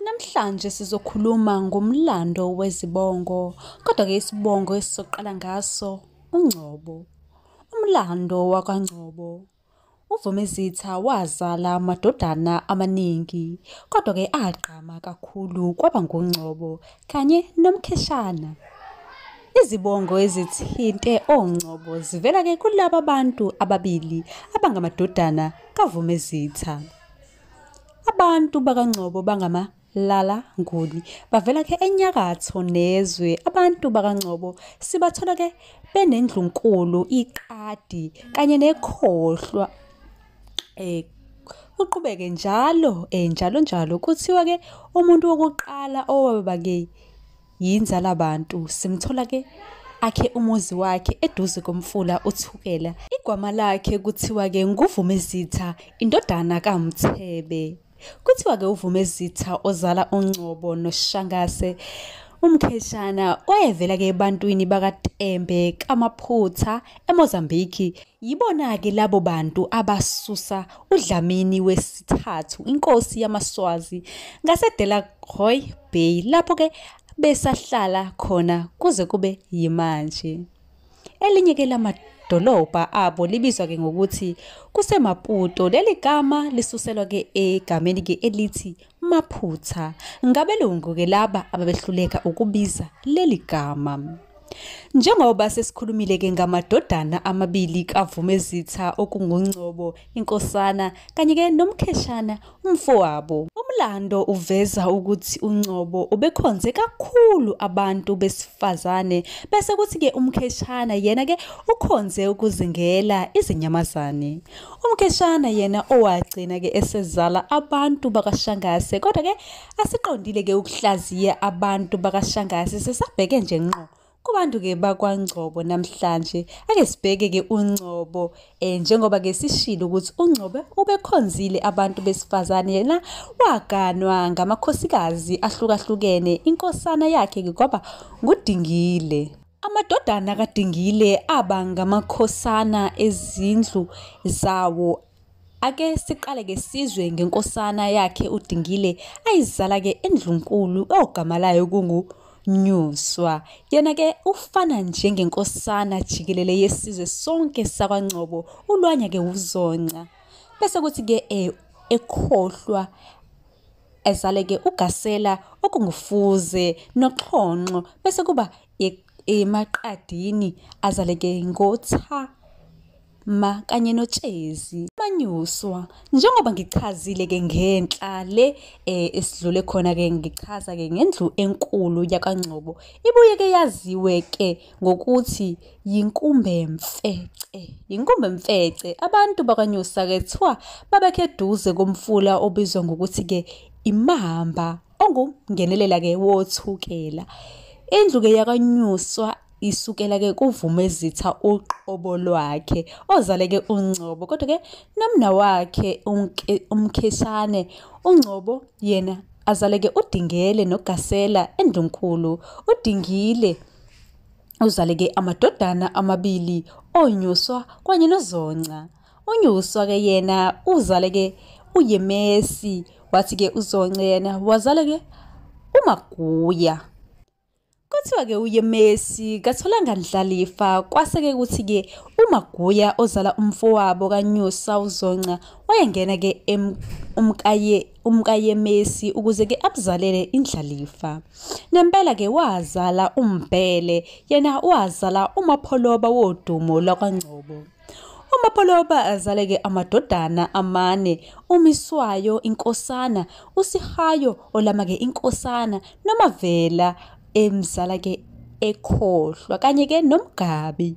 Namhlanje sizokhuluma ngomlando wezibongo, kodwa-ke isibongo esizoqala ngaso uNgcobo. Umlando wakwaNgcobo. UVumezitha wazala amadodana amaningi, kodwa-ke agqama kakhulu kwaba nguNgcobo kanye noMkheshana. Izibongo ezithinte oNgcobo zivela-ke kulaba bantu ababili abangamadodana kaVumezitha. Abantu bakaNgcobo bangamalala nguni bavela-ke enyakatho nezwe. Abantu bakaNgcobo sibathola-ke benendlunkulu, iqadi kanye nekhohlwa. Uqhubeke njalo kuthiwa-ke umuntu wokuqala owaba-ke yinzala bantu simthola-ke akhe umuzi wakhe eduze komfula uThukela. Igama lakhe kuthiwa-ke nguVumezitha indodana kaMthebe. Kuthiwa-ke uVumezitha ozala uNgcobo noShangase uMkheshana wayevela-ke ebantwini bakaTembe kaMaphutha eMozambiki. Yibona-ke labo bantu abasusa uDlamini wesithathu, inkosi yamaSwazi, ngaseDelagoy Bay, lapho-ke besahlala khona kuze kube yimanje. Elinye-ke lamadolobha abo libizwa-ke ngokuthi kuseMaputo. Leli gama lisuselwa-ke egameni-ke elithi Maphutha. Ngabelungu-ke laba ababehluleka ukubiza leli gama. Njengoba sesikhulumile-ke ngamadodana amabili kaVumezitha okunguNgcobo inkosana kanye-ke noMkheshana umfowabo. Umlando uveza ukuthi uNgcobo ubekhonze kakhulu abantu besifazane, bese kuthi-ke uMkheshana yena-ke ukhonze ukuzingela izinyamazane. uMkheshana yena owagcina-ke esezala abantu bakaShangase, kodwa-ke asiqondile-ke ukuhlaziya abantu bakaShangase sesabheke nje ngqo kubantu-ke bakwaNgcobo namhlanje. Ake sibheke-ke uNgcobo njengoba-ke sishilo ukuthi uNgcobo ubekhonzile abantu besifazane. Yena waganwa ngamakhosikazi ahlukahlukene. Inkosana yakhe-ke kwaba nguDingile. Amadodana kaDingile aba ngamakhosana ezindlu zawo. Ake siqale-ke sizwe ngenkosana yakhe uDingile ayizala-ke endlunkulu ogama layo Nyuswa. Yena-ke ufana njengenkosana jikelele yesizwe sonke sakwaNgcobo, uLwanya-ke uZonca. Bese kuthi-ke ekhohlwa ezale-ke uGasela okunguFuze noXhonxo. Bese kuba eMaqadini azale-ke ngoThama kanye noTshezi. Manyuswa, njengoba ngichazile-ke ngenhla le esidlule khona-ke ngichaza-ke ngendlu enkulu yakwaNgcobo, ibuye-ke yaziwe-ke ngokuthi yinkumbemfece. Abantu bakwaNyusa-ke kuthiwa babekho eduze komfula obizwa ngokuthi-ke iMamba ongungenelela-ke wothukela. Indlu-ke yakwaNyuswa isukela-ke kuVumezitha uqobo lwakhe ozale-ke uNgcobo, kodwa-ke nomna wakhe uMkheshane. uNgcobo yena azale-ke uDingele noGasela endlunkulu. uDingile uzale-ke amadodana amabili, oNyuswa kanye noZonca. uNyuswa-ke yena uzale-ke uYemesi, wathi-ke uZonca yena wazala-ke uMaguya. Kuthiwa-ke uYemesi katholanga ndlalifa, kwase-ke kuthi-ke uMaguya ozala umfowabo kaNyusa uZonca wayengena-ke umkaYemesi ukuze-ke abzalele indlalifa. Nempela-ke wazala uMbhele, yena wazala uMapholoba wodumo lakwaNgcobo. uMapholoba azale-ke amadodana amane, uMiswayo inkosana, uSihayo olama-ke inkosana, noMavela emzala-ke ekhohlwa kanye-ke noMgabi.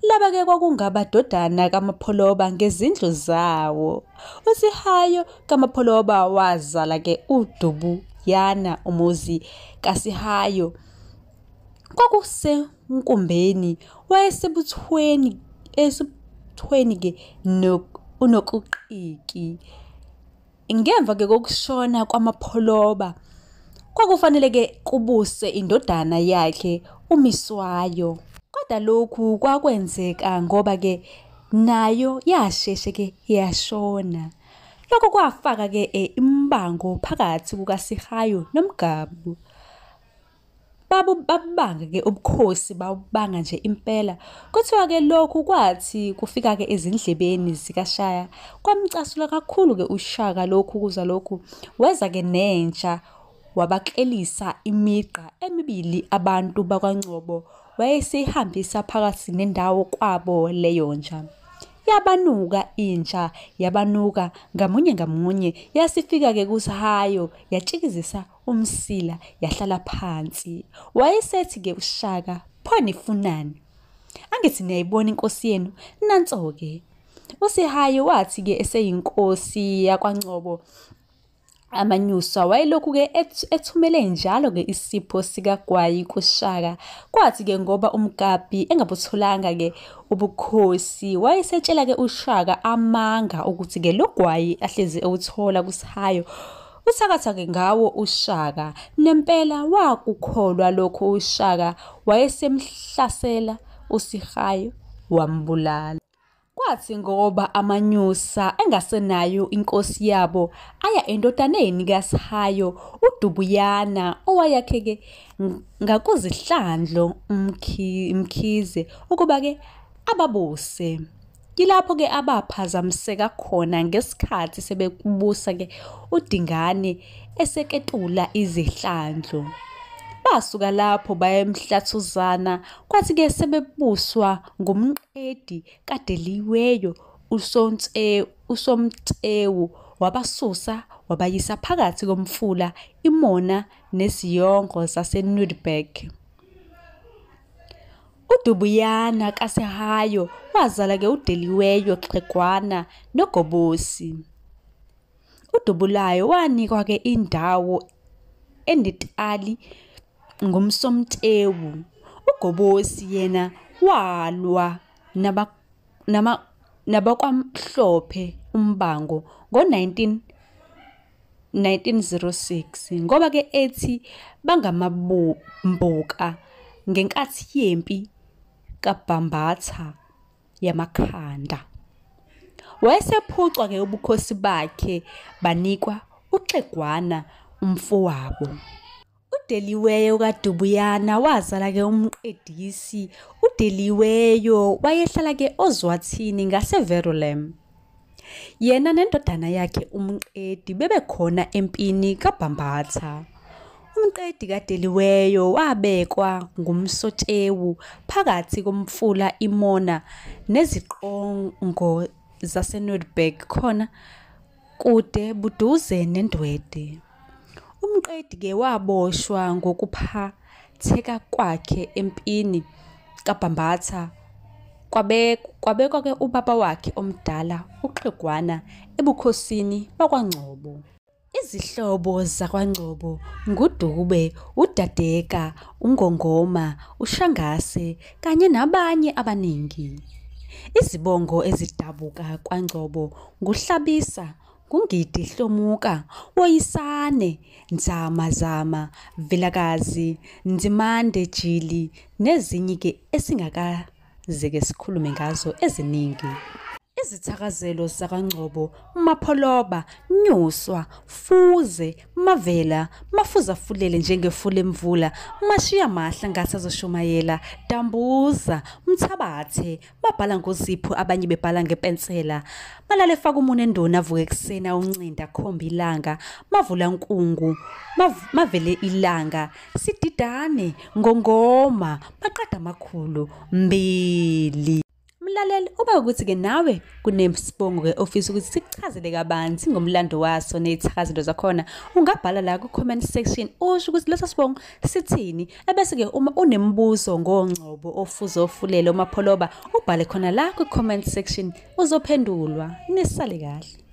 Laba-ke kwakungabadodana kaMapholoba ngezindlu zawo. uSihayo kaMapholoba wazala-ke uDubuyana. Umuzi kaSihayo kwakusenkumbeni, wayesebuthweni-ke uNokuqiki. Ngemva-ke kokushona kwaMapholoba kwakufanele-ke kubuse indodana yakhe uMiswayo, kodwa lokhu kwakwenzeka ngoba-ke nayo yasheshe-ke yashona. Lokho kwafaka ke imbango phakathi kukaSihayo noMngcobo. Babanga ke ubukhosi babanga nje impela. Kuthiwa ke lokhu kwathi kufika ke ezindlebeni zikaShaka kwamcasula kakhulu ke uShaka. Lokhu kuza lokhu weza ke nentsha wabaklelisa imigqa emibili abantu bakwaNgcobo wayesihambisa phakathi nendawo kwabo leyo nja. Yabanuka intsha, yabanuka ngamunye ngamunye, yasifika ke kuSihayo yatshikizisa umsila yahlala phansi. Wayesethi ke uShaka, "Pho nifunani? Angithi niyayibona inkosi yenu nanso ke." uSihayo wathi ke eseyinkosi yakwaNgcobo amanyuswa wayelokhu ke ethumele njalo ke isipho sikagwayi kuShaka. Kwathi ke ngoba uMkapi engabutholanga ke ubukhosi wayesetshela ke uShaka amanga ukuthi ke lo gwayi ahlezi ewuthola kuSihayo uthakatha ke ngawo uShaka. Nempela wakukholwa lokho uShaka wayesemhlasela uSihayo wambulala. Kwathi ngoba amanyusa engasenayo inkosi yabo aya endodaneni kaSihayo uDubuyana owayakhe ke ngakuzihlandlo Mkhize ukuba ke ababuse. Yilapho ke abaphazamiseka khona ngesikhathi sebekubusa ke uDingane eseketula izihlandlo. Basuka lapho baya eMhlathuzana. Kwathi ke sebebuswa ngumqedi kaDeliweyo uSomtewu wabasusa wabayisa phakathi komfula iMona neziyongo zaseNudberg. uDubuyana kaSihayo wazala ke uDeliweyo, Xegwana noGobosi. uDubulayo wanikwa ke indawo enetali ngumSomtewu. uGobosi yena walwa nabakwamhlophe umbango ngo-1906 ngoba ke ethi bangamabhuka ngenkathi yempi kaBhambatha yamakhanda. Wayesephucwa ke ubukhosi bakhe banikwa uXegwana umfowabo. uDeliweyo kaDubuyana wazala ke umqedisi. uDeliweyo wayehlala ke oZwathini ngaseVerulam. Yena nendodana yakhe umqedi bebekhona empini kaBhambatha. Umqedi kaDeliweyo wabekwa ngumSotshewu phakathi komfula iMona neziqongo zaseNudberg khona kude buduze neNdwede. Umqedi ke waboshwa ngokuphatheka kwakhe empini kaBhambatha. Kwabekwa ke ubaba wakhe omdala uXegwana ebukhosini bakwaNgcobo. Izihlobo zakwaNgcobo nguDube, uDadeka, uNgongoma, uShangase kanye nabanye abaningi. Izibongo ezidabuka kwaNgcobo nguHlabisa, nguNgidi Hlomuka, Woyisane, Nzama, Vilakazi, Nzimande Jili nezinye ke esingakaze ke sikhulume ngazo eziningi. Izithakazelo zakwaNgcobo, Mapholoba, Nyuswa, Fuze, Mavela, Mafuzafulele njengefule emvula, Mashiya mahla ngathi azoshumayela, Dambuza, Mthabathe, babhala ngozipho abanye bebhala ngepensela, Malale faka umune endoni avuke ekuseni uncinda khomba ilanga, Mavula nkungu, mavele ilanga, Sididane, Ngongoma, Maqada amakhulu, Mbili. Mlaleli, uba ukuthi ke nawe kunesibongo ke ofisa ukuthi sikuchazele kabanzi ngomlando waso nezithakazelo zakhona, ungabhala la ku-comment section usho ukuthi leso sibongo sithini. Ebese ke uma unembuzo ngoNgcobo ofuze ofulela uMapholoba, ubhale khona la ku-comment section uzophendulwa. Nisale kahle.